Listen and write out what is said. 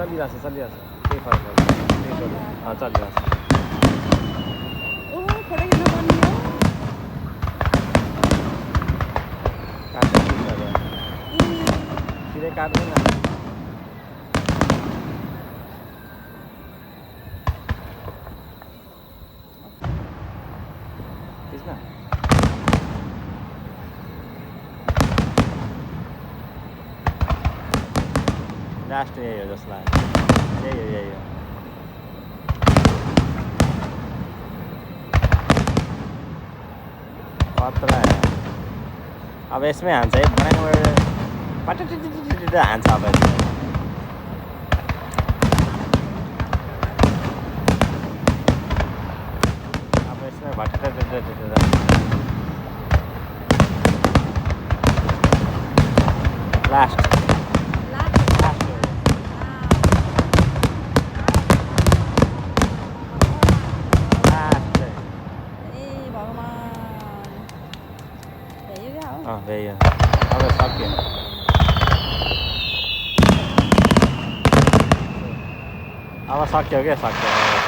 चलिरहेछ केही फरक पर्दैन चलिरहेछ ओहो फोटो खिच्न पर्ने हो सिधै काट्दैन लास्ट यही हो जसलाई यही हो खतरा है अब यसमै हान्छ है बनाइबाट हान्छ अब यसमै भट्टा लास्ट भैया अब सक्यो अब सक्यो क्या सक्यो